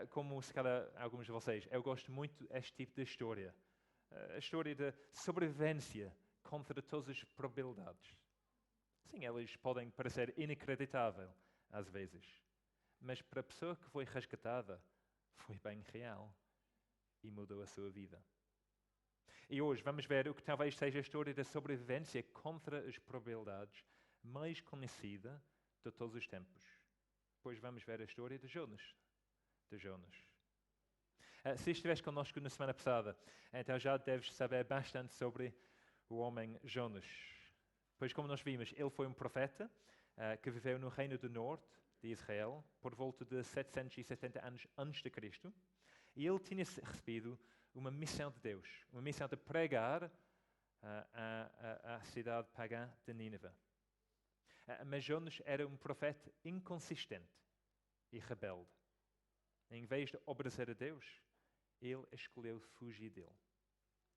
Como se calhar alguns de vocês, eu gosto muito deste tipo de história. A história de sobrevivência contra todas as probabilidades. Sim, elas podem parecer inacreditável às vezes, mas para a pessoa que foi resgatada, foi bem real e mudou a sua vida. E hoje vamos ver o que talvez seja a história da sobrevivência contra as probabilidades mais conhecida de todos os tempos. Depois vamos ver a história de Jonas. Se estiveste connosco na semana passada, então já deves saber bastante sobre o homem Jonas. Pois como nós vimos, ele foi um profeta que viveu no reino do norte de Israel por volta de 770 anos antes de Cristo. E ele tinha recebido uma missão de Deus, uma missão de pregar à cidade pagã de Nínive. Mas Jonas era um profeta inconsistente e rebelde. Em vez de obedecer a Deus, ele escolheu fugir dele.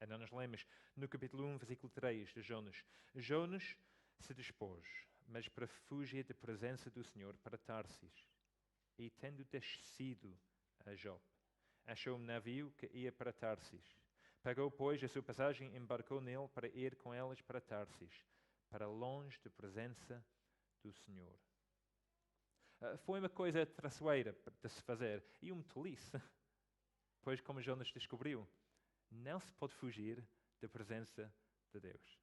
Então nós lemos no capítulo 1, versículo 3 de Jonas. Jonas se dispôs, mas para fugir da presença do Senhor para Tarsis. E tendo descido a Jope, achou um navio que ia para Tarsis. Pagou, pois, a sua passagem e embarcou nele para ir com elas para Tarsis, para longe da presença do Senhor. Foi uma coisa traiçoeira de se fazer e um tolice, pois, como Jonas descobriu, não se pode fugir da presença de Deus.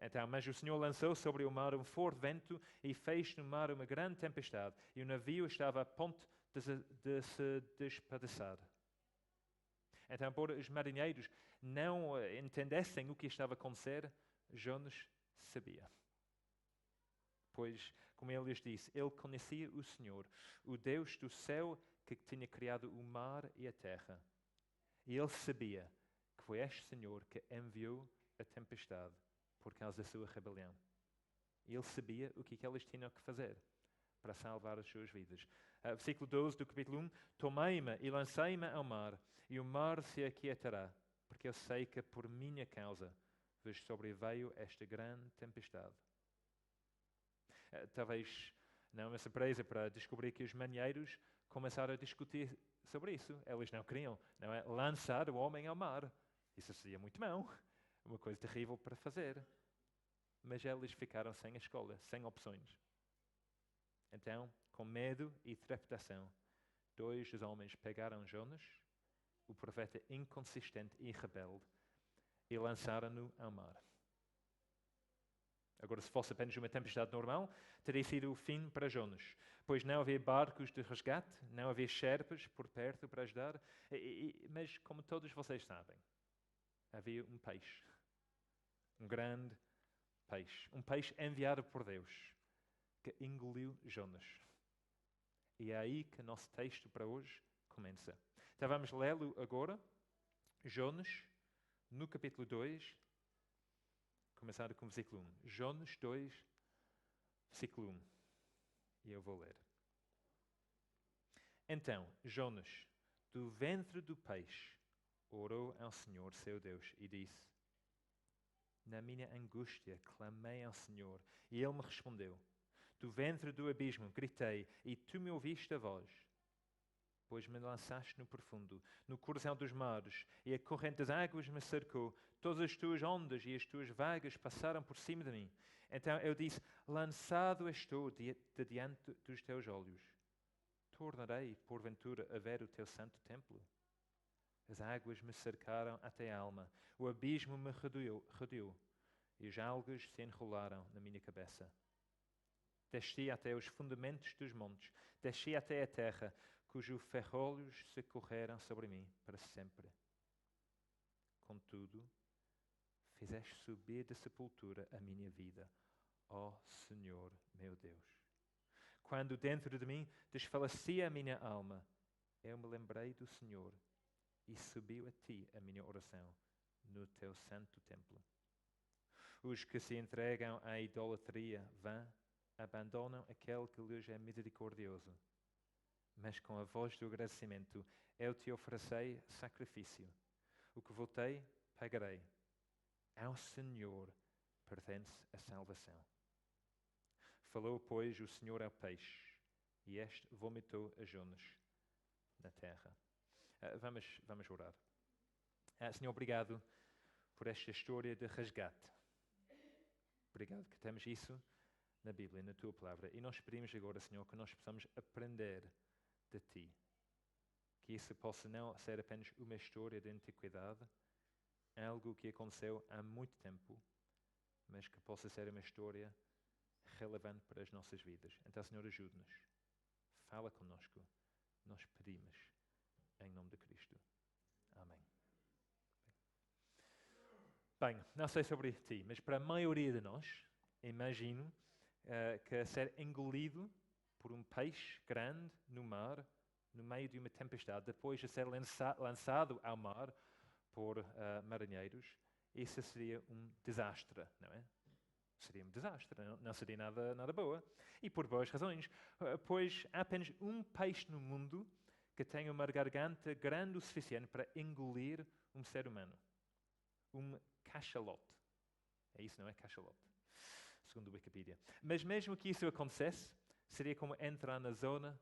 Então, mas o Senhor lançou sobre o mar um forte vento e fez no mar uma grande tempestade, e o navio estava a ponto de se despedaçar. Então, embora os marinheiros não entendessem o que estava a acontecer, Jonas sabia. Pois, como ele lhes disse, ele conhecia o Senhor, o Deus do céu que tinha criado o mar e a terra. E ele sabia que foi este Senhor que enviou a tempestade por causa da sua rebelião. E ele sabia o que eles tinham que fazer para salvar as suas vidas. Versículo 12 do capítulo 1. Tomei-me e lancei-me ao mar, e o mar se aquietará, porque eu sei que por minha causa vos sobreveio esta grande tempestade. Talvez não é uma surpresa para descobrir que os marinheiros começaram a discutir sobre isso. Eles não queriam, não é, lançar o homem ao mar. Isso seria muito mau, uma coisa terrível para fazer. Mas eles ficaram sem a escolha, sem opções. Então, com medo e trepidação, dois dos homens pegaram Jonas, o profeta inconsistente e rebelde, e lançaram-no ao mar. Agora, se fosse apenas uma tempestade normal, teria sido o fim para Jonas, pois não havia barcos de resgate, não havia sherpas por perto para ajudar, mas como todos vocês sabem, havia um peixe, um grande peixe, um peixe enviado por Deus, que engoliu Jonas. E é aí que o nosso texto para hoje começa. Então vamos lê-lo agora, Jonas, no capítulo 2, começar com o versículo 1. Jonas 2, versículo 1. E eu vou ler. Então, Jonas, do ventre do peixe, orou ao Senhor, seu Deus, e disse: na minha angústia clamei ao Senhor, e Ele me respondeu. Do ventre do abismo gritei, e tu me ouviste a voz. Pois me lançaste no profundo, no coração dos mares, e a corrente das águas me cercou. Todas as tuas ondas e as tuas vagas passaram por cima de mim. Então eu disse: lançado estou de diante dos teus olhos. Tornarei, porventura, a ver o teu santo templo? As águas me cercaram até a alma, o abismo me rodeou, e as algas se enrolaram na minha cabeça. Desci até os fundamentos dos montes, desci até a terra, cujos ferrolhos se correram sobre mim para sempre. Contudo, fizeste subir da sepultura a minha vida, ó Senhor meu Deus. Quando dentro de mim desfalecia a minha alma, eu me lembrei do Senhor, e subiu a ti a minha oração no teu santo templo. Os que se entregam à idolatria vã abandonam aquele que lhes é misericordioso. Mas com a voz do agradecimento eu te oferecerei sacrifício. O que votei, pagarei. Ao Senhor pertence a salvação. Falou, pois, o Senhor ao peixe, e este vomitou a Jonas na terra. Vamos orar. Senhor, obrigado por esta história de resgate. Obrigado que temos isso na Bíblia, na Tua Palavra. E nós pedimos agora, Senhor, que nós possamos aprender de Ti. Que isso possa não ser apenas uma história de antiguidade, algo que aconteceu há muito tempo, mas que possa ser uma história relevante para as nossas vidas. Então, Senhor, ajude-nos. Fala conosco. Nós pedimos em nome de Cristo. Amém. Bem, não sei sobre ti, mas para a maioria de nós, imagino que ser engolido por um peixe grande no mar, no meio de uma tempestade, depois de ser lançado ao mar por marinheiros, isso seria um desastre, não é? Seria um desastre, não seria nada boa. E por boas razões, pois há apenas um peixe no mundo que tem uma garganta grande o suficiente para engolir um ser humano. Um cachalote. É isso, não é? Cachalote. Segundo a Wikipedia. Mas mesmo que isso acontecesse, seria como entrar na zona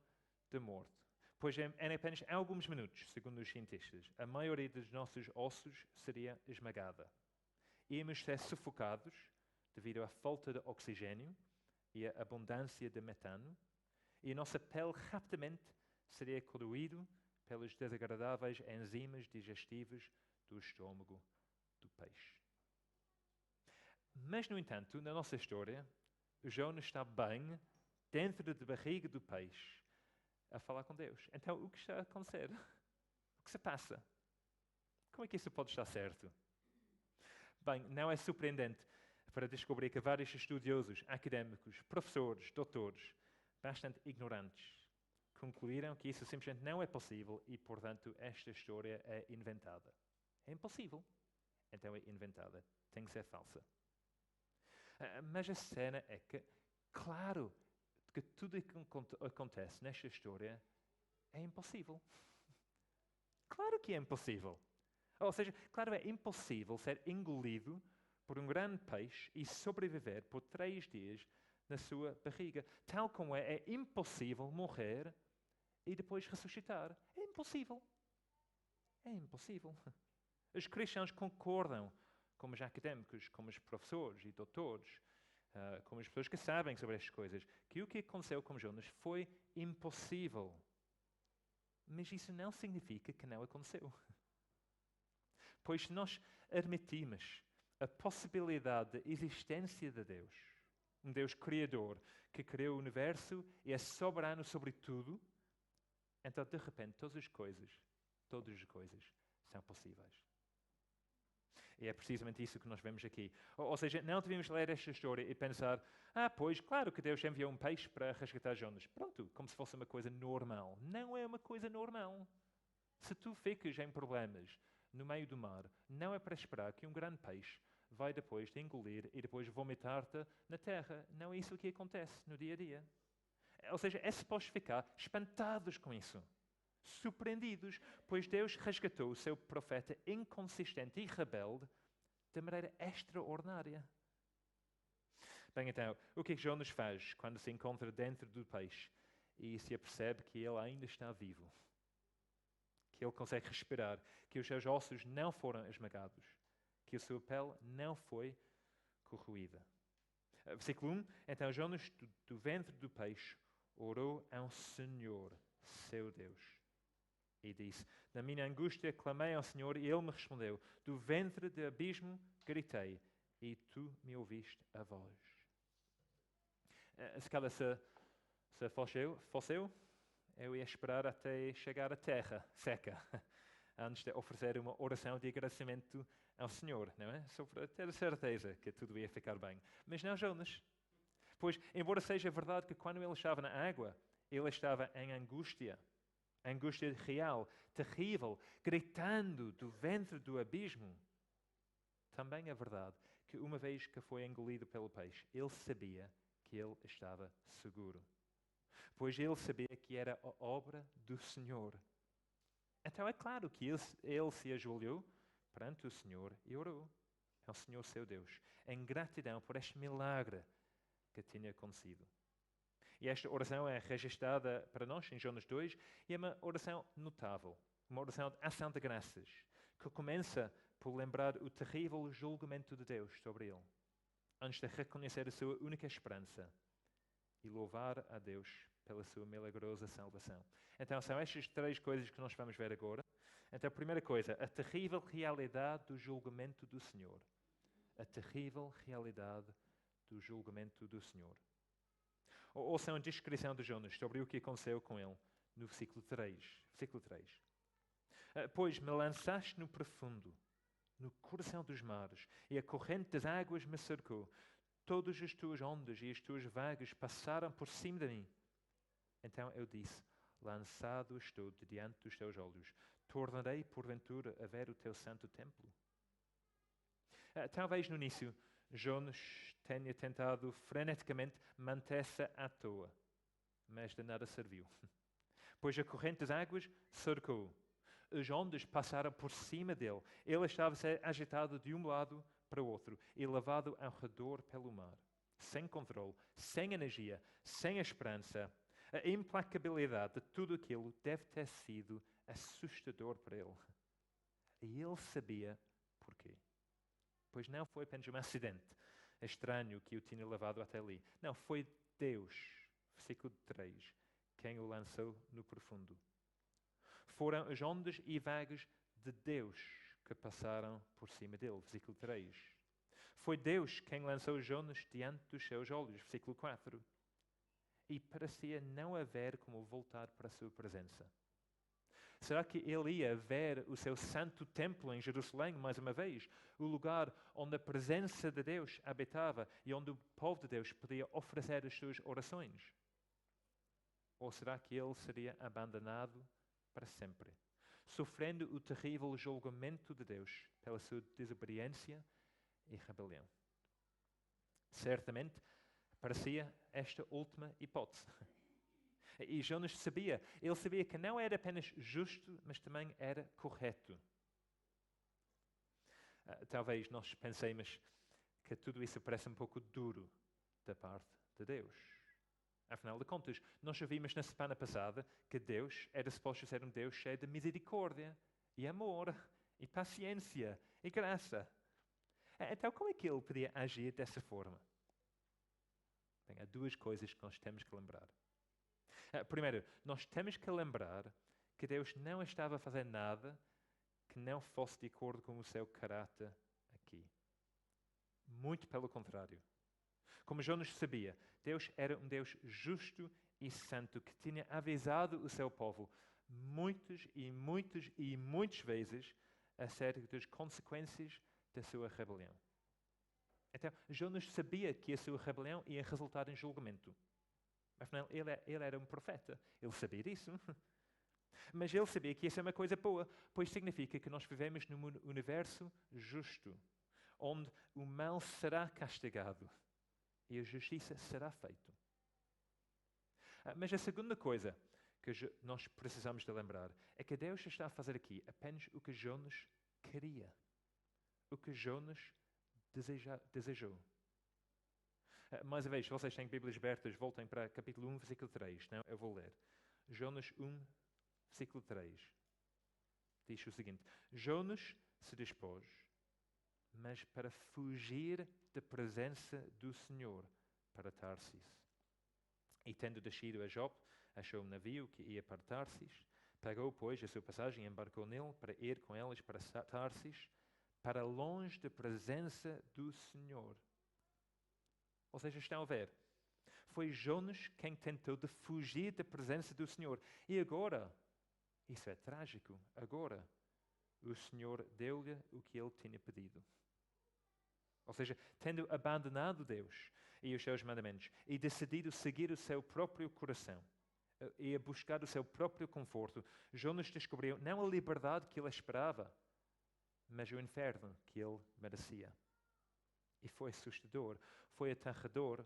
de morte. Pois em apenas alguns minutos, segundo os cientistas, a maioria dos nossos ossos seria esmagada. Íamos ser sufocados devido à falta de oxigênio e à abundância de metano, e a nossa pele rapidamente seria corroída pelas desagradáveis enzimas digestivas do estômago do peixe. Mas, no entanto, na nossa história, o Jonas está bem dentro da barriga do peixe a falar com Deus. Então, o que está a acontecer? O que se passa? Como é que isso pode estar certo? Bem, não é surpreendente para descobrir que vários estudiosos, académicos, professores, doutores, bastante ignorantes, concluíram que isso simplesmente não é possível e, portanto, esta história é inventada. É impossível. Então é inventada. Tem que ser falsa. Mas a cena é que, claro, que tudo o que acontece nesta história é impossível. Claro que é impossível. Ou seja, claro, é impossível ser engolido por um grande peixe e sobreviver por 3 dias na sua barriga. Tal como é impossível morrer e depois ressuscitar. É impossível. É impossível. Os cristãos concordam, como os académicos, como os professores e doutores, como as pessoas que sabem sobre estas coisas, que o que aconteceu com Jonas foi impossível. Mas isso não significa que não aconteceu. Pois se nós admitimos a possibilidade da existência de Deus, um Deus criador que criou o universo e é soberano sobre tudo, então de repente todas as coisas são possíveis. E é precisamente isso que nós vemos aqui. Ou seja, não devemos ler esta história e pensar, pois, claro que Deus enviou um peixe para resgatar Jonas. Pronto, como se fosse uma coisa normal. Não é uma coisa normal. Se tu ficas em problemas no meio do mar, não é para esperar que um grande peixe vai depois te engolir e depois vomitar-te na terra. Não é isso que acontece no dia a dia. Ou seja, é suposto ficar espantados com isso. Surpreendidos, pois Deus resgatou o seu profeta inconsistente e rebelde de maneira extraordinária. Bem, então, o que Jonas faz quando se encontra dentro do peixe e se apercebe que ele ainda está vivo? Que ele consegue respirar, que os seus ossos não foram esmagados, que a sua pele não foi corroída. Versículo 1, então Jonas do ventre do peixe orou ao Senhor, seu Deus. E disse, na minha angústia clamei ao Senhor e Ele me respondeu. Do ventre do abismo gritei e tu me ouviste a voz. Se calhar se fosse eu ia esperar até chegar à terra seca, antes de oferecer uma oração de agradecimento ao Senhor, não é? Só para ter certeza que tudo ia ficar bem. Mas não Jonas. Pois, embora seja verdade que quando ele estava na água, ele estava em angústia real, terrível, gritando do ventre do abismo. Também é verdade que uma vez que foi engolido pelo peixe, ele sabia que ele estava seguro. Pois ele sabia que era a obra do Senhor. Então é claro que ele se ajoelhou perante o Senhor e orou ao Senhor seu Deus, em gratidão por este milagre que tinha acontecido. E esta oração é registrada para nós em Jonas 2 e é uma oração notável, uma oração de ação de graças, que começa por lembrar o terrível julgamento de Deus sobre ele, antes de reconhecer a sua única esperança e louvar a Deus pela sua milagrosa salvação. Então, são estas três coisas que nós vamos ver agora. Então, a primeira coisa, a terrível realidade do julgamento do Senhor. A terrível realidade do julgamento do Senhor. Ouçam a descrição de Jonas sobre o que aconteceu com ele no versículo 3. Versículo 3. Pois me lançaste no profundo, no coração dos mares, e a corrente das águas me cercou. Todas as tuas ondas e as tuas vagas passaram por cima de mim. Então eu disse, lançado estou de diante dos teus olhos. Tornarei, porventura, a ver o teu santo templo? Talvez no início, Jonas tenha tentado freneticamente manter-se à toa, mas de nada serviu. Pois a corrente das águas cercou. As ondas passaram por cima dele. Ele estava a ser agitado de um lado para o outro e levado ao redor pelo mar. Sem controle, sem energia, sem esperança. A implacabilidade de tudo aquilo deve ter sido assustador para ele. E ele sabia porquê. Pois não foi apenas um acidente estranho que o tinha levado até ali. Não, foi Deus, versículo 3, quem o lançou no profundo. Foram as ondas e vagas de Deus que passaram por cima dele, versículo 3. Foi Deus quem lançou Jonas diante dos seus olhos, versículo 4. E parecia não haver como voltar para a sua presença. Será que ele ia ver o seu santo templo em Jerusalém mais uma vez? O lugar onde a presença de Deus habitava e onde o povo de Deus podia oferecer as suas orações? Ou será que ele seria abandonado para sempre, sofrendo o terrível julgamento de Deus pela sua desobediência e rebelião? Certamente parecia esta última hipótese. E Jonas sabia, ele sabia que não era apenas justo, mas também era correto. Talvez nós pensemos que tudo isso parece um pouco duro da parte de Deus. Afinal de contas, nós já vimos na semana passada que Deus era suposto ser um Deus cheio de misericórdia, e amor, e paciência, e graça. Então, como é que ele podia agir dessa forma? Bem, há duas coisas que nós temos que lembrar. Primeiro, nós temos que lembrar que Deus não estava a fazer nada que não fosse de acordo com o seu caráter aqui. Muito pelo contrário. Como Jonas sabia, Deus era um Deus justo e santo que tinha avisado o seu povo muitas e muitas e muitas vezes acerca das consequências da sua rebelião. Então, Jonas sabia que a sua rebelião ia resultar em julgamento. Afinal, ele era um profeta. Ele sabia disso. Mas ele sabia que isso é uma coisa boa, pois significa que nós vivemos num universo justo, onde o mal será castigado e a justiça será feita. Mas a segunda coisa que nós precisamos de lembrar é que Deus está a fazer aqui apenas o que Jonas queria, o que Jonas desejou. Mais uma vez, se vocês têm Bíblias abertas, voltem para capítulo 1, versículo 3. Não, eu vou ler. Jonas 1, versículo 3. Diz o seguinte: Jonas se dispôs, mas para fugir da presença do Senhor para Tarsis. E tendo descido a Jope, achou um navio que ia para Tarsis. Pagou, pois, a sua passagem e embarcou nele para ir com eles para Tarsis, para longe da presença do Senhor. Ou seja, estão a ver, foi Jonas quem tentou de fugir da presença do Senhor. E agora, isso é trágico, agora o Senhor deu-lhe o que ele tinha pedido. Ou seja, tendo abandonado Deus e os seus mandamentos e decidido seguir o seu próprio coração e a buscar o seu próprio conforto, Jonas descobriu não a liberdade que ele esperava, mas o inferno que ele merecia. E foi assustador, foi aterrador.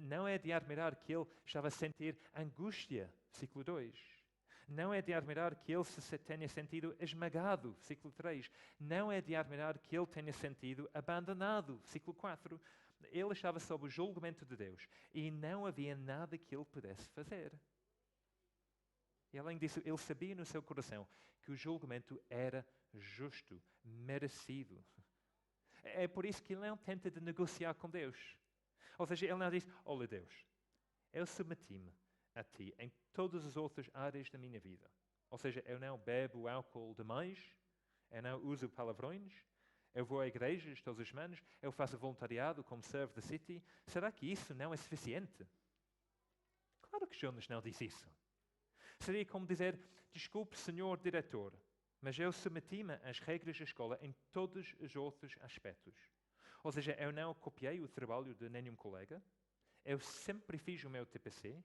Não é de admirar que ele estava a sentir angústia, versículo 2. Não é de admirar que ele se tenha sentido esmagado, versículo 3. Não é de admirar que ele tenha sentido abandonado, versículo 4. Ele estava sob o julgamento de Deus e não havia nada que ele pudesse fazer. E além disso, ele sabia no seu coração que o julgamento era justo, merecido. É por isso que ele não tenta de negociar com Deus. Ou seja, ele não diz, olha Deus, eu submeti-me a ti em todas as outras áreas da minha vida. Ou seja, eu não bebo álcool demais, eu não uso palavrões, eu vou à igreja todas as semanas, eu faço voluntariado como servo da City. Será que isso não é suficiente? Claro que Jonas não disse isso. Seria como dizer, desculpe, senhor diretor, mas eu submeti-me às regras da escola em todos os outros aspectos. Ou seja, eu não copiei o trabalho de nenhum colega, eu sempre fiz o meu TPC,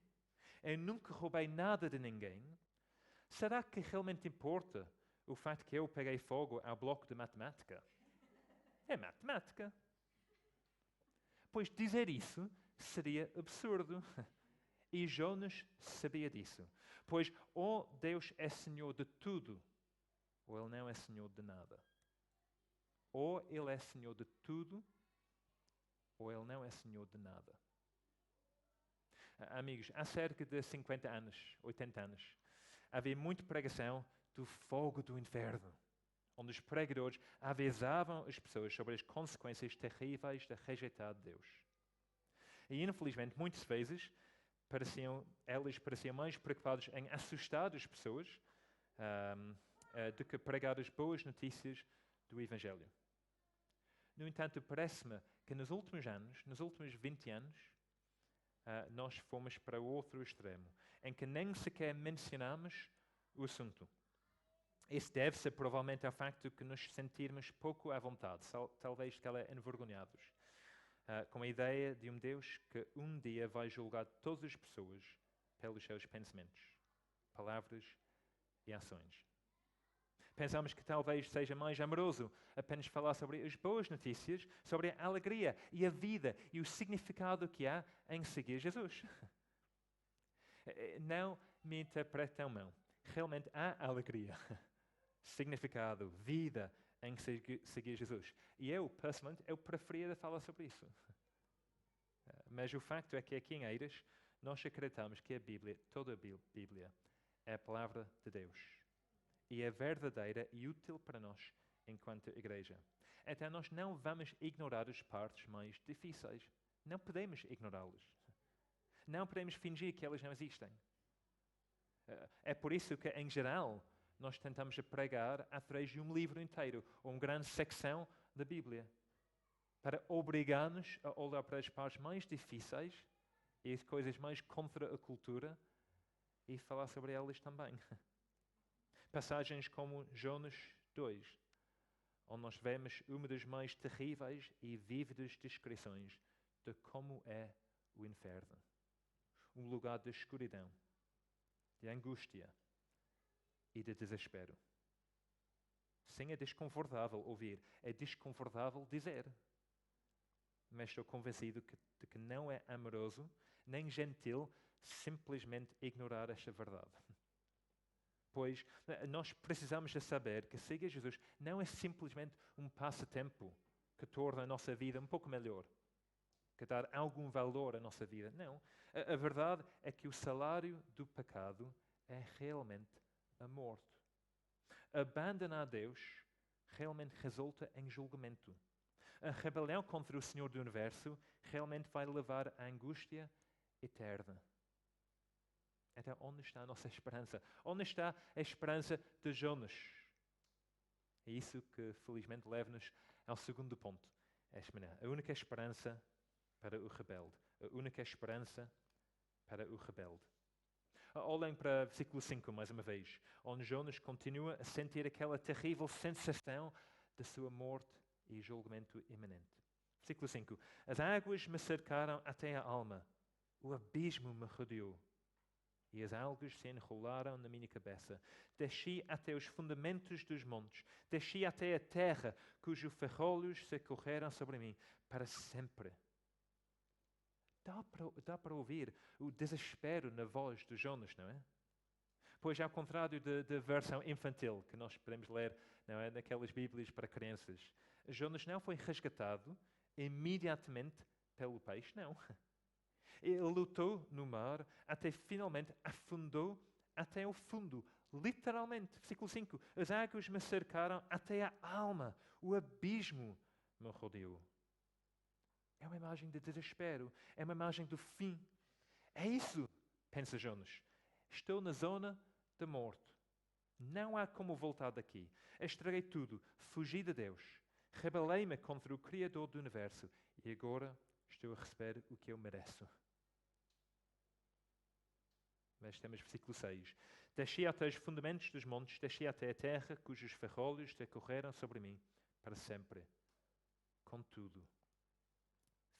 eu nunca roubei nada de ninguém. Será que realmente importa o facto que eu peguei fogo ao bloco de matemática? É matemática. Pois dizer isso seria absurdo. E Jonas sabia disso. Pois ou Deus é Senhor de tudo, ou Ele não é Senhor de nada. Ou Ele é Senhor de tudo, ou Ele não é Senhor de nada. Amigos, há cerca de 50 anos, 80 anos, havia muita pregação do fogo do inferno, onde os pregadores avisavam as pessoas sobre as consequências terríveis de rejeitar Deus. E infelizmente, muitas vezes, eles pareciam mais preocupados em assustar as pessoas do que pregar as boas notícias do Evangelho. No entanto, parece-me que nos últimos anos, nos últimos 20 anos, nós fomos para o outro extremo, em que nem sequer mencionamos o assunto. Isso deve-se provavelmente ao facto de que nos sentirmos pouco à vontade, talvez envergonhados, com a ideia de um Deus que um dia vai julgar todas as pessoas pelos seus pensamentos, palavras e ações. Pensamos que talvez seja mais amoroso apenas falar sobre as boas notícias, sobre a alegria e a vida e o significado que há em seguir Jesus. Não me interpretam mal. Realmente há alegria, significado, vida em seguir Jesus. E eu, pessoalmente, eu preferia falar sobre isso. Mas o facto é que aqui em Eiras, nós acreditamos que a Bíblia, toda a Bíblia, é a palavra de Deus. E é verdadeira e útil para nós enquanto igreja. Então nós não vamos ignorar as partes mais difíceis. Não podemos ignorá-las. Não podemos fingir que elas não existem. É por isso que, em geral, nós tentamos pregar através de um livro inteiro, ou uma grande secção da Bíblia, para obrigar-nos a olhar para as partes mais difíceis e as coisas mais contra a cultura e falar sobre elas também. Passagens como Jonas 2, onde nós vemos uma das mais terríveis e vívidas descrições de como é o inferno. Um lugar de escuridão, de angústia e de desespero. Sim, é desconfortável ouvir, é desconfortável dizer. Mas estou convencido de que não é amoroso nem gentil simplesmente ignorar esta verdade. Pois nós precisamos de saber que seguir Jesus não é simplesmente um passatempo que torna a nossa vida um pouco melhor, que dá algum valor à nossa vida. Não. A verdade é que o salário do pecado é realmente a morte. Abandonar Deus realmente resulta em julgamento. A rebelião contra o Senhor do Universo realmente vai levar à angústia eterna. Então, onde está a nossa esperança? Onde está a esperança de Jonas? É isso que, felizmente, leva-nos ao segundo ponto. A única esperança para o rebelde. A única esperança para o rebelde. Olhem para versículo 5, mais uma vez, onde Jonas continua a sentir aquela terrível sensação de sua morte e julgamento iminente. Versículo 5. As águas me cercaram até a alma. O abismo me rodeou. E as algas se enrolaram na minha cabeça. Desci até os fundamentos dos montes. Desci até a terra, cujos ferrolhos se correram sobre mim para sempre. Dá para ouvir o desespero na voz de Jonas, não é? Pois, ao contrário da versão infantil que nós podemos ler, não é, naquelas Bíblias para crianças, Jonas não foi resgatado imediatamente pelo peixe? Não. Ele lutou no mar até finalmente afundou até o fundo. Literalmente. Versículo 5. As águas me cercaram até a alma. O abismo me rodeou. É uma imagem de desespero. É uma imagem do fim. É isso, pensa Jonas. Estou na zona da morte. Não há como voltar daqui. Estraguei tudo. Fugi de Deus. Rebelei-me contra o Criador do Universo. E agora estou a receber o que eu mereço. Mas temos versículo 6. Desci até os fundamentos dos montes, desci até a terra, cujos ferrolhos decorreram sobre mim para sempre. Contudo,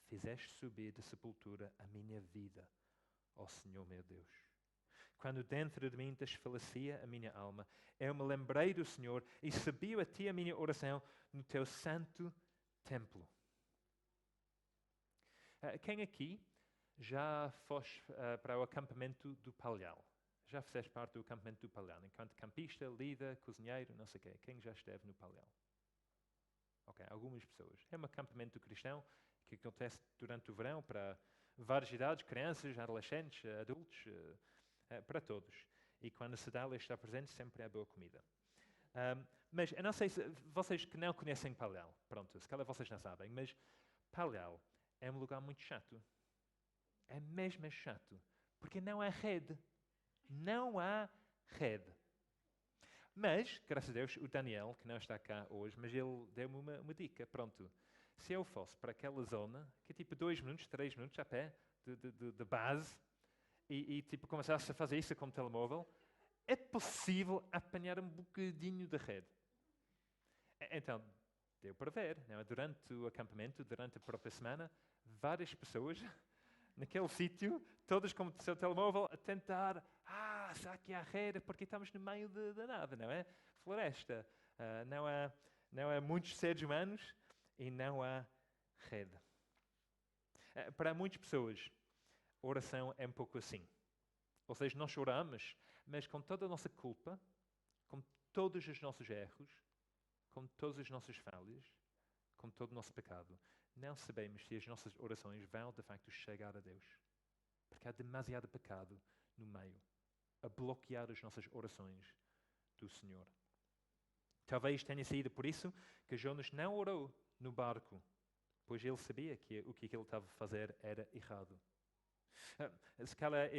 fizeste subir da sepultura a minha vida, ó Senhor meu Deus. Quando dentro de mim desfalecia a minha alma, eu me lembrei do Senhor e subiu a ti a minha oração no teu santo templo. Quem aqui já foste para o acampamento do Palhal? Já fizeste parte do acampamento do Palhal? Enquanto campista, líder, cozinheiro, não sei o quê. Quem já esteve no Palhal? Ok, algumas pessoas. É um acampamento cristão que acontece durante o verão para várias idades, crianças, adolescentes, adultos, para todos. E quando se dá, ele está presente, sempre há boa comida. Mas eu não sei se vocês que não conhecem Palhal, pronto, se calhar vocês não sabem, mas Palhal é um lugar muito chato. É mesmo chato. Porque não há rede. Não há rede. Mas, graças a Deus, o Daniel, que não está cá hoje, mas ele deu-me uma dica. Pronto. Se eu fosse para aquela zona, que é tipo 2 minutos, 3 minutos a pé, de base, e tipo começasse a fazer isso com o telemóvel, é possível apanhar um bocadinho de rede. Então, deu para ver. Não é? Durante o acampamento, durante a própria semana, várias pessoas naquele sítio, todos com o seu telemóvel a tentar, será que há rede? Porque estamos no meio de nada, não é? Floresta. Não há muitos seres humanos e não há rede. Para muitas pessoas, a oração é um pouco assim. Ou seja, nós oramos, mas com toda a nossa culpa, com todos os nossos erros, com todas as nossas falhas, com todo o nosso pecado, não sabemos se as nossas orações vão, de facto, chegar a Deus. Porque há demasiado pecado no meio, a bloquear as nossas orações do Senhor. Talvez tenha sido por isso que Jonas não orou no barco, pois ele sabia que o que ele estava a fazer era errado. Se calhar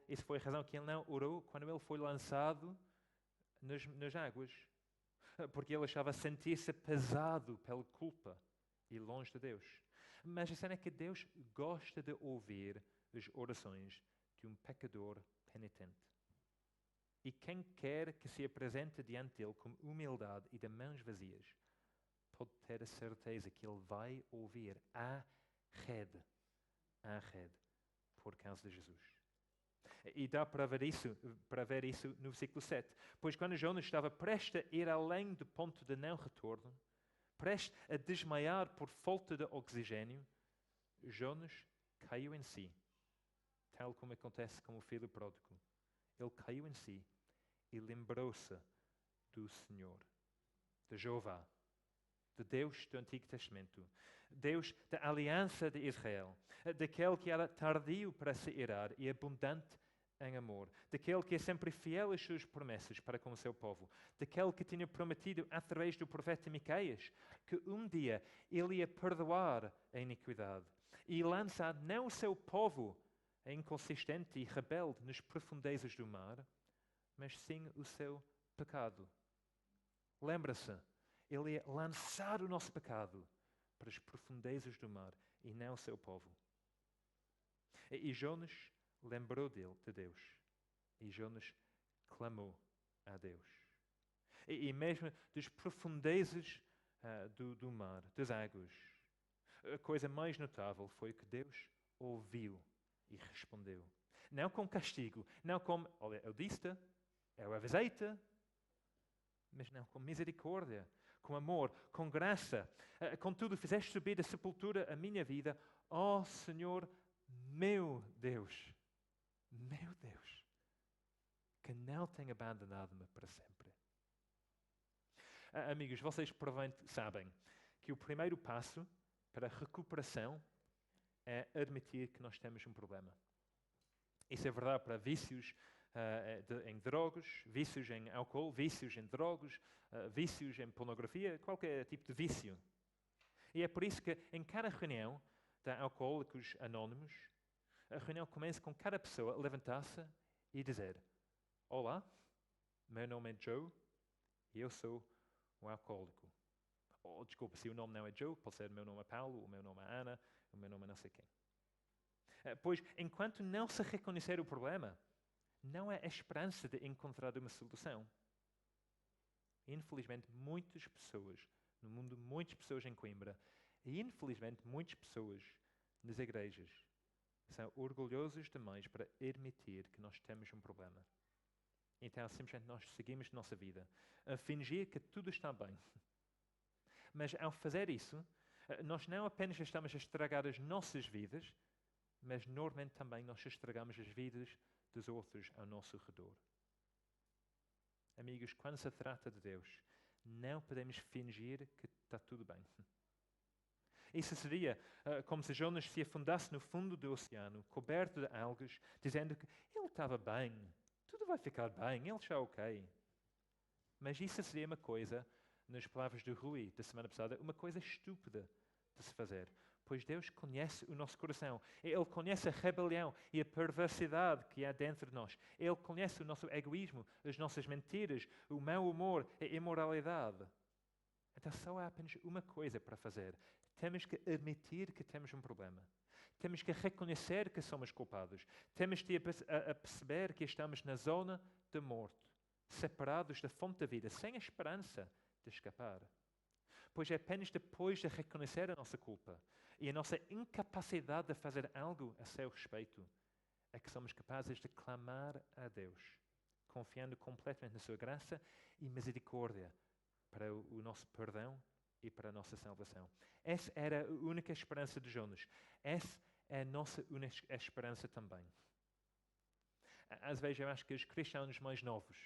isso foi a razão que ele não orou quando ele foi lançado nas águas. Porque ele achava sentir-se pesado pela culpa e longe de Deus. Mas a cena é que Deus gosta de ouvir as orações de um pecador penitente. E quem quer que se apresente diante dele com humildade e de mãos vazias, pode ter a certeza que ele vai ouvir a rede, por causa de Jesus. E dá para ver isso no versículo 7. Pois quando Jonas estava prestes a ir além do ponto de não retorno, prestes a desmaiar por falta de oxigênio, Jonas caiu em si, tal como acontece com o filho pródigo. Ele caiu em si e lembrou-se do Senhor, de Jeová, de Deus do Antigo Testamento, Deus da aliança de Israel, daquele que era tardio para se irar e abundante em amor, daquele que é sempre fiel às suas promessas para com o seu povo, daquele que tinha prometido através do profeta Miqueias que um dia ele ia perdoar a iniquidade e lançar não o seu povo inconsistente e rebelde nas profundezas do mar, mas sim o seu pecado. Lembra-se, ele ia lançar o nosso pecado para as profundezas do mar e não o seu povo. E Jonas lembrou de Deus. E Jonas clamou a Deus. E mesmo das profundezas do mar, das águas, a coisa mais notável foi que Deus ouviu e respondeu. Não com castigo, não com, olha, eu disse-te, eu avisei-te, mas não com misericórdia, com amor, com graça. Contudo, fizeste subir da sepultura a minha vida, ó Senhor, meu Deus, que não tem abandonado-me para sempre. Amigos, vocês provavelmente sabem que o primeiro passo para a recuperação é admitir que nós temos um problema. Isso é verdade para vícios em drogas, vícios em álcool, vícios em drogas, vícios em pornografia, qualquer tipo de vício. E é por isso que em cada reunião de Alcoólicos Anónimos, a reunião começa com cada pessoa a levantar-se e dizer: Olá, meu nome é Joe e eu sou um alcoólico. Ou, desculpa, se o nome não é Joe, pode ser o meu nome é Paulo, o meu nome é Ana, o meu nome é não sei quem. Pois, enquanto não se reconhecer o problema, não há esperança de encontrar uma solução. Infelizmente, muitas pessoas no mundo, muitas pessoas em Coimbra, e infelizmente muitas pessoas nas igrejas, são orgulhosos demais para admitir que nós temos um problema. Então, simplesmente nós seguimos nossa vida a fingir que tudo está bem. Mas ao fazer isso, nós não apenas estamos a estragar as nossas vidas, mas normalmente também nós estragamos as vidas dos outros ao nosso redor. Amigos, quando se trata de Deus, não podemos fingir que está tudo bem. Isso seria como se Jonas se afundasse no fundo do oceano, coberto de algas, dizendo que ele estava bem, tudo vai ficar bem, ele está ok. Mas isso seria uma coisa, nas palavras do Rui da semana passada, uma coisa estúpida de se fazer. Pois Deus conhece o nosso coração. Ele conhece a rebelião e a perversidade que há dentro de nós. Ele conhece o nosso egoísmo, as nossas mentiras, o mau humor, a imoralidade. Então só há apenas uma coisa para fazer. Temos que admitir que temos um problema. Temos que reconhecer que somos culpados. Temos que perceber que estamos na zona da morte, separados da fonte da vida, sem a esperança de escapar. Pois é apenas depois de reconhecer a nossa culpa e a nossa incapacidade de fazer algo a seu respeito, é que somos capazes de clamar a Deus, confiando completamente na sua graça e misericórdia para o nosso perdão e para a nossa salvação. Essa era a única esperança de Jonas. Essa é a nossa única esperança também. Às vezes eu acho que os cristãos mais novos,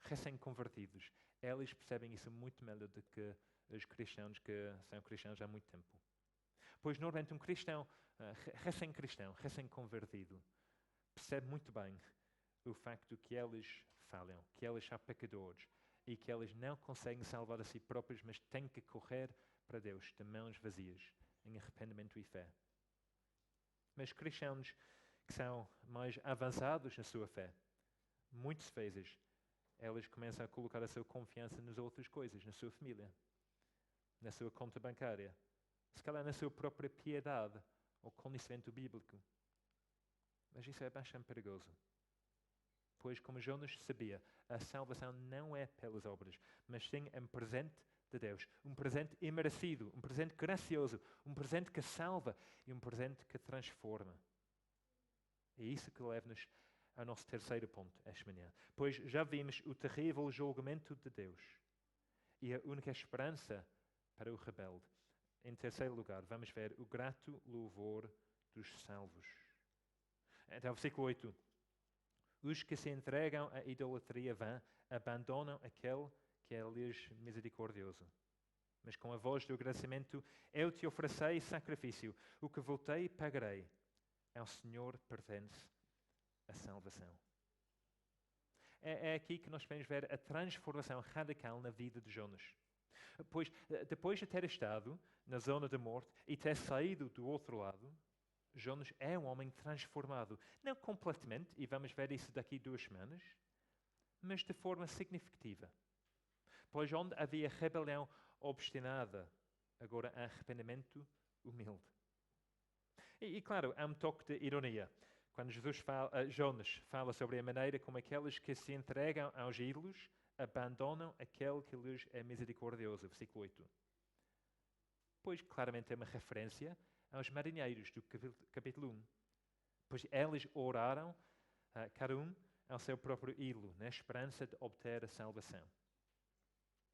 recém-convertidos, eles percebem isso muito melhor do que os cristãos que são cristãos há muito tempo. Pois normalmente um cristão, recém-cristão, recém-convertido, percebe muito bem o facto que eles falham, que eles são pecadores e que eles não conseguem salvar a si próprios, mas têm que correr para Deus de mãos vazias, em arrependimento e fé. Mas cristãos que são mais avançados na sua fé, muitas vezes, eles começam a colocar a sua confiança nas outras coisas, na sua família, na sua conta bancária, se calhar na sua própria piedade ou conhecimento bíblico. Mas isso é bastante perigoso. Pois, como Jonas sabia, a salvação não é pelas obras, mas sim um presente de Deus. Um presente imerecido, um presente gracioso, um presente que salva e um presente que transforma. É isso que leva-nos ao nosso terceiro ponto esta manhã. Pois já vimos o terrível julgamento de Deus e a única esperança para o rebelde. Em terceiro lugar, vamos ver o grato louvor dos salvos. Então, versículo 8. Os que se entregam à idolatria vã abandonam aquele que é lhes misericordioso. Mas com a voz do agradecimento, eu te oferecerei sacrifício. O que voltei, pagarei. Ao Senhor pertence a salvação. É aqui que nós podemos ver a transformação radical na vida de Jonas. Pois, depois de ter estado na zona da morte e ter saído do outro lado, Jonas é um homem transformado. Não completamente, e vamos ver isso daqui a 2 semanas, mas de forma significativa. Pois onde havia rebelião obstinada, agora há arrependimento humilde. E claro, há um toque de ironia. Quando Jonas fala sobre a maneira como aqueles que se entregam aos ídolos abandonam aquele que lhes é misericordioso. Versículo 8. Pois claramente é uma referência aos marinheiros do capítulo 1. Pois eles oraram, cada um ao seu próprio ídolo, na esperança de obter a salvação.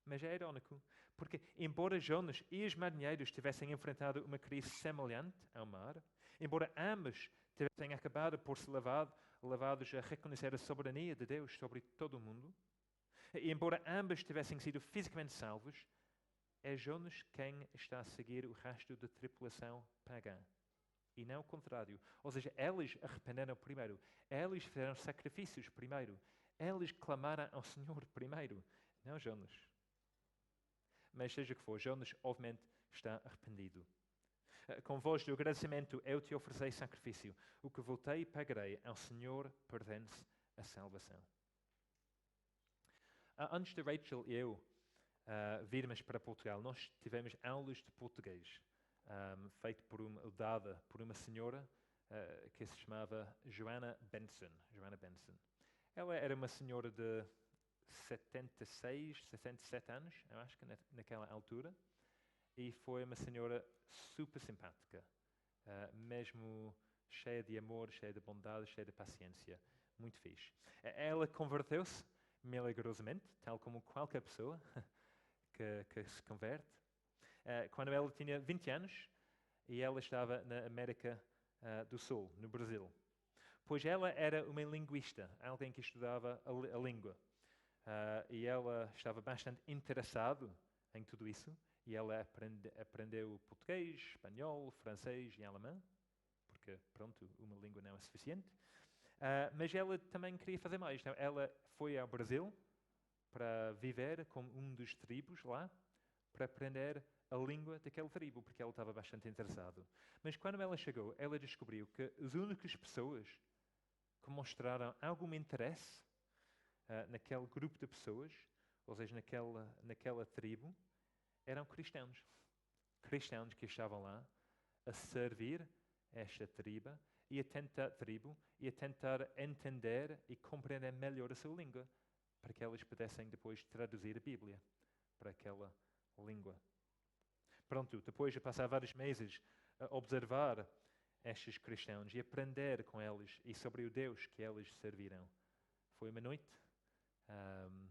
Mas é irónico, porque embora Jonas e os marinheiros tivessem enfrentado uma crise semelhante ao mar, embora ambos tivessem acabado por ser levados a reconhecer a soberania de Deus sobre todo o mundo, e embora ambos tivessem sido fisicamente salvos, é Jonas quem está a seguir o rastro da tripulação pagã. e não o contrário. Ou seja, eles arrependeram primeiro, eles fizeram sacrifícios primeiro, eles clamaram ao Senhor primeiro, não Jonas. Mas seja o que for, Jonas obviamente está arrependido. Com voz de agradecimento eu te ofereci sacrifício, o que voltei e pagarei, ao Senhor pertence a salvação. Antes de Rachel e eu virmos para Portugal, nós tivemos aulas de português, feito dada por uma senhora que se chamava Joana Benson. Ela era uma senhora de 76, 67 anos, eu acho que naquela altura, e foi uma senhora super simpática, mesmo cheia de amor, cheia de bondade, cheia de paciência, muito fixe. Ela converteu-se milagrosamente, tal como qualquer pessoa que se converte, quando ela tinha 20 anos e ela estava na América do Sul, no Brasil. Pois ela era uma linguista, alguém que estudava a língua. E ela estava bastante interessada em tudo isso. E ela aprendeu português, espanhol, francês e alemão, porque, pronto, uma língua não é suficiente. Mas ela também queria fazer mais. Então, ela foi ao Brasil para viver com um dos tribos lá, para aprender a língua daquela tribo, porque ela estava bastante interessada. Mas quando ela chegou, ela descobriu que as únicas pessoas que mostraram algum interesse naquele grupo de pessoas, ou seja, naquela tribo, eram cristãos. Cristãos que estavam lá a servir esta tribo e a tentar entender e compreender melhor a sua língua, para que eles pudessem depois traduzir a Bíblia para aquela língua. Pronto, depois de passar vários meses a observar estes cristãos e aprender com eles e sobre o Deus que eles serviram. Foi uma noite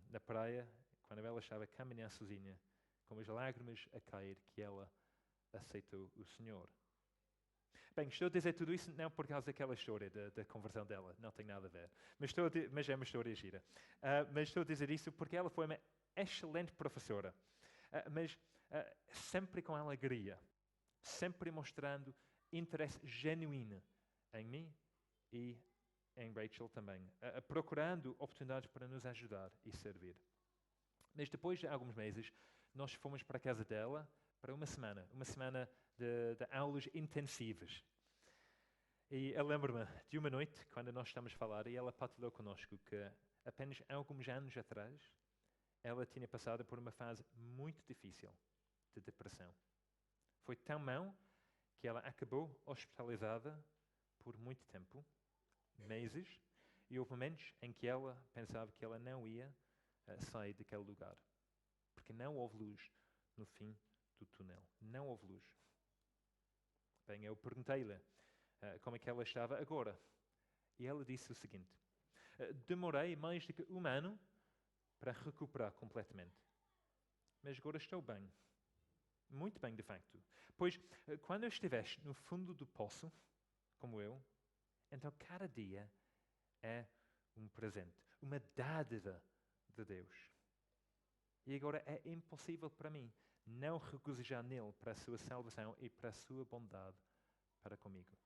na praia, quando ela estava a caminhar sozinha, com as lágrimas a cair, que ela aceitou o Senhor. Bem, estou a dizer tudo isso não por causa daquela história da conversão dela, não tem nada a ver. Mas é uma história gira. Mas estou a dizer isso porque ela foi uma excelente professora, mas sempre com alegria, sempre mostrando interesse genuíno em mim e em Rachel também, procurando oportunidades para nos ajudar e servir. Mas depois de alguns meses, nós fomos para a casa dela para uma semana de aulas intensivas. E eu lembro-me de uma noite, quando nós estávamos a falar, e ela partilhou connosco que apenas alguns anos atrás, ela tinha passado por uma fase muito difícil de depressão. Foi tão mau que ela acabou hospitalizada por muito tempo, meses, e houve momentos em que ela pensava que ela não ia sair daquele lugar, porque não houve luz no fim do túnel. Não houve luz. Bem, eu perguntei-lhe como é que ela estava agora. E ela disse o seguinte: demorei mais do que um ano para recuperar completamente. Mas agora estou bem. Muito bem, de facto. Pois, quando estiveste no fundo do poço, como eu, então cada dia é um presente, uma dádiva de Deus. E agora é impossível para mim não regozijar nele para a sua salvação e para a sua bondade para comigo.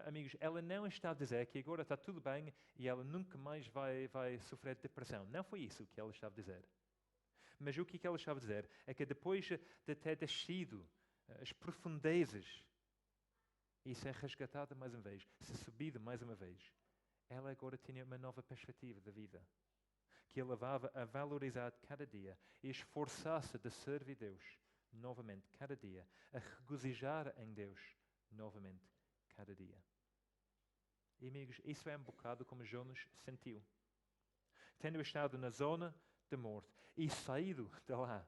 Amigos, ela não está a dizer que agora está tudo bem e ela nunca mais vai sofrer depressão. Não foi isso que ela estava a dizer. Mas o que ela estava a dizer é que depois de ter descido as profundezas e ser resgatada mais uma vez, ser subida mais uma vez, ela agora tinha uma nova perspectiva da vida, que a levava a valorizar cada dia e esforçar-se de servir Deus novamente cada dia, a regozijar em Deus novamente cada dia. E amigos, isso é um bocado como Jonas sentiu. Tendo estado na zona de morte e saído de lá,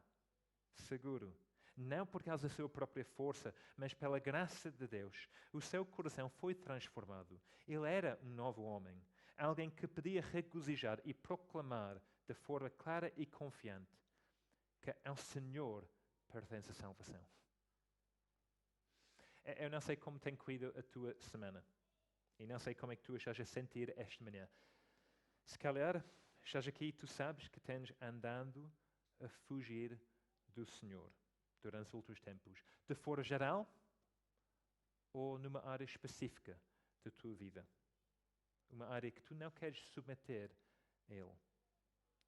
seguro, não por causa da sua própria força, mas pela graça de Deus, o seu coração foi transformado. Ele era um novo homem, alguém que podia regozijar e proclamar de forma clara e confiante que ao Senhor pertence a salvação. Eu não sei como tem corrido a tua semana e não sei como é que tu estás a sentir esta manhã. Se calhar estás aqui e tu sabes que tens andado a fugir do Senhor durante os últimos tempos. De forma geral, ou numa área específica da tua vida. Uma área que tu não queres submeter a Ele.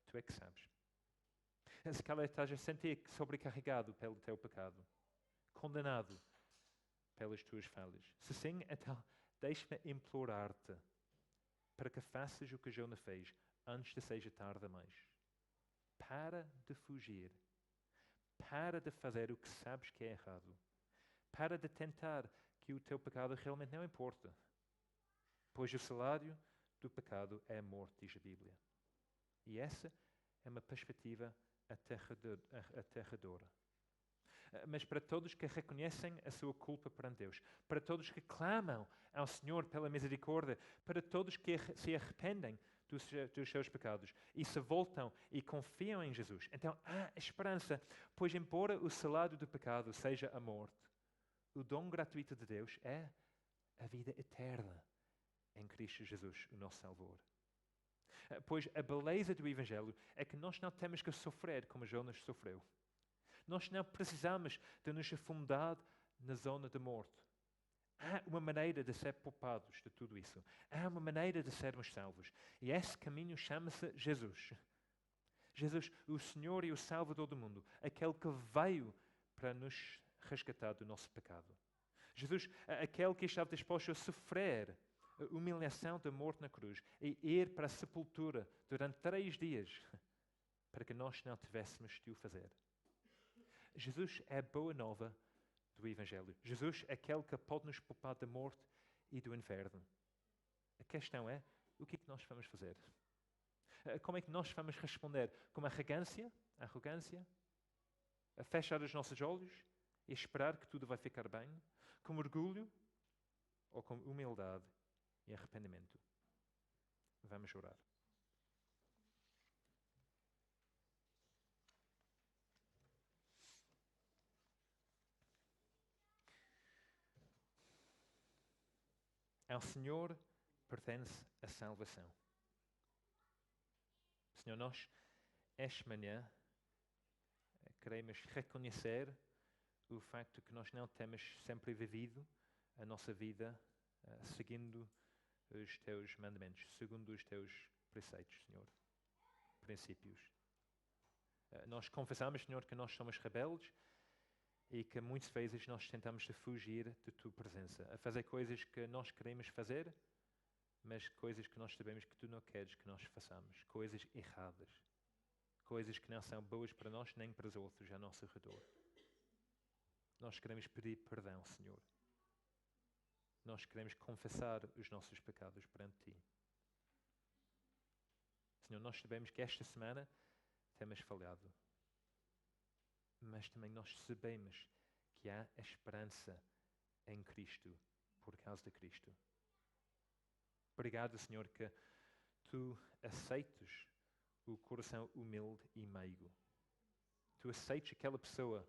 Tu é que sabes. Se calhar estás a sentir sobrecarregado pelo teu pecado, condenado pelas tuas falhas. Se sim, então deixa-me implorar-te para que faças o que Jonah fez antes de seja tarde demais. Para de fugir. Para de fazer o que sabes que é errado. Para de tentar que o teu pecado realmente não importa. Pois o salário do pecado é a morte, diz a Bíblia. E essa é uma perspectiva aterradora. Mas para todos que reconhecem a sua culpa perante Deus, para todos que clamam ao Senhor pela misericórdia, para todos que se arrependem dos seus pecados e se voltam e confiam em Jesus, então há esperança, pois embora o salário do pecado seja a morte, o dom gratuito de Deus é a vida eterna em Cristo Jesus, o nosso Salvador. Pois a beleza do Evangelho é que nós não temos que sofrer como Jonas sofreu. Nós não precisamos de nos afundar na zona da morte. Há uma maneira de ser poupados de tudo isso. Há uma maneira de sermos salvos. E esse caminho chama-se Jesus. Jesus, o Senhor e o Salvador do mundo. Aquele que veio para nos resgatar do nosso pecado. Jesus, aquele que estava disposto a sofrer a humilhação da morte na cruz e ir para a sepultura durante 3 dias para que nós não tivéssemos de o fazer. Jesus é a boa nova do Evangelho. Jesus é aquele que pode nos poupar da morte e do inferno. A questão é, o que é que nós vamos fazer? Como é que nós vamos responder? Com arrogância? A fechar os nossos olhos e esperar que tudo vai ficar bem? Com orgulho? Ou com humildade e arrependimento? Vamos orar. Ao Senhor pertence a salvação. Senhor, nós, esta manhã, queremos reconhecer o facto que nós não temos sempre vivido a nossa vida seguindo os teus mandamentos, segundo os teus preceitos, Senhor, princípios. Nós confessamos, Senhor, que nós somos rebeldes e que muitas vezes nós tentamos fugir de tua presença, a fazer coisas que nós queremos fazer, mas coisas que nós sabemos que tu não queres que nós façamos, coisas erradas, coisas que não são boas para nós nem para os outros ao nosso redor. Nós queremos pedir perdão, Senhor. Nós queremos confessar os nossos pecados perante ti. Senhor, nós sabemos que esta semana temos falhado, mas também nós sabemos que há esperança em Cristo, por causa de Cristo. Obrigado, Senhor, que tu aceites o coração humilde e meigo. Tu aceites aquela pessoa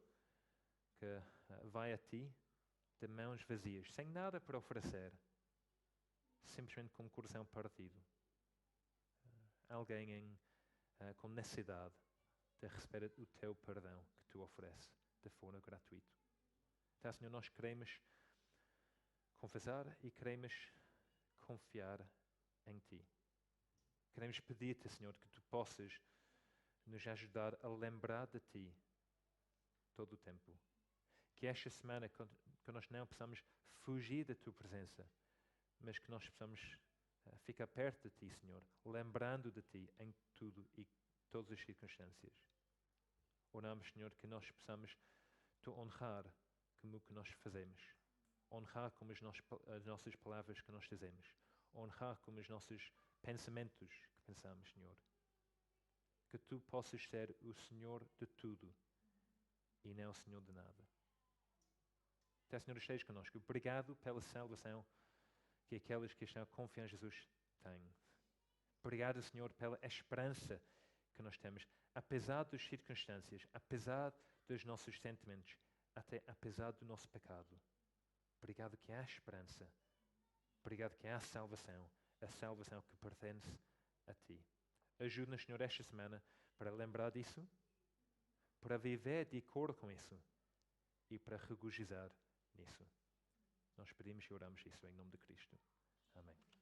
que vai a ti de mãos vazias, sem nada para oferecer, simplesmente com o coração partido. Alguém com necessidade de receber o teu perdão que tu ofereces de forma gratuita. Então, Senhor, nós queremos confessar e queremos confiar em ti. Queremos pedir-te, Senhor, que tu possas nos ajudar a lembrar de ti todo o tempo. Que esta semana, que nós não possamos fugir da tua presença, mas que nós possamos ficar perto de ti, Senhor, lembrando de ti em tudo e todas as circunstâncias. Oramos, Senhor, que nós possamos te honrar como o que nós fazemos, honrar como as nossas palavras que nós dizemos, honrar como os nossos pensamentos que pensamos, Senhor. Que tu possas ser o Senhor de tudo e não o Senhor de nada. Então, Senhor, esteja connosco. Obrigado pela salvação que aqueles que estão a confiar em Jesus têm. Obrigado, Senhor, pela esperança que nós temos, apesar das circunstâncias, apesar dos nossos sentimentos, até apesar do nosso pecado. Obrigado que há esperança. Obrigado que há salvação, a salvação que pertence a ti. Ajuda-nos, Senhor, esta semana para lembrar disso, para viver de acordo com isso e para regozijar nisso. Nós pedimos e oramos isso em nome de Cristo. Amém.